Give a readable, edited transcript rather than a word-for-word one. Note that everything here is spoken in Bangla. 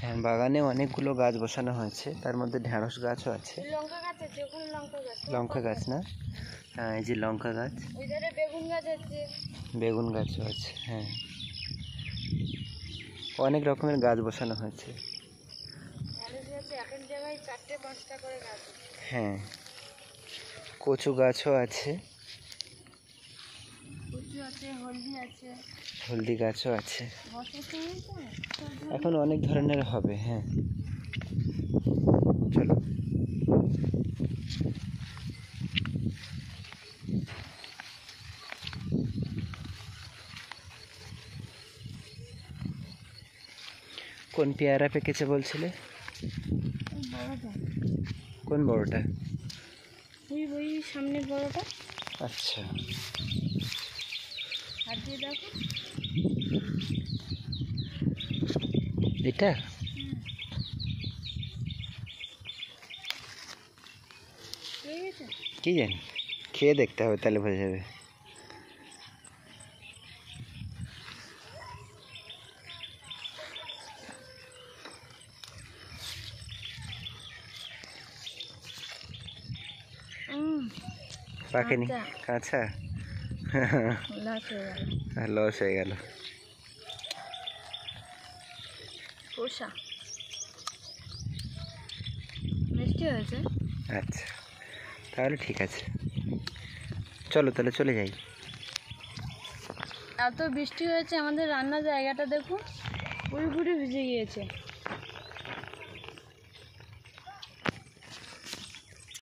হ্যাঁ, বাগানে অনেকগুলো গাছ বসানো হয়েছে, তার মধ্যে ঢেঁড়স গাছও আছে। লঙ্কা গাছ আছে, ওখানে লঙ্কা গাছ। লঙ্কা গাছ না? হ্যাঁ, এই যে লঙ্কা গাছ। ওই ধারে বেগুন গাছ আছে। বেগুন গাছও আছে। হ্যাঁ, অনেক রকমের গাছ বসানো হয়েছে। ভালো আছে, এক এক জায়গায় 4টে-5টা করে গাছ আছে। হ্যাঁ, কচু গাছও আছে। কচু আছে, হলদি আছে। হলদি গাছও আছে। বর্ষার সময় তো এখন অনেক ধরনের হবে। হ্যাঁ, চলো। কোন পেয়ারা পেকেছে বলছিলে? বড়টা। কোন বড়টা? ওই সামনে বড়টা। আচ্ছা, হাত দিয়ে দেখো। এটা কি জানি, খেয়ে দেখতে হবে, তাহলে বোঝা যাবে। পাকেনি, কাঁচা। লস হয়ে গেল। মিষ্টি হয়েছে। আচ্ছা, তাহলে ঠিক আছে, চলো তাহলে চলে যাই। এত বৃষ্টি হয়েছে, আমাদের রান্নার জায়গাটা দেখুন পুরোপুরি ভিজে গিয়েছে।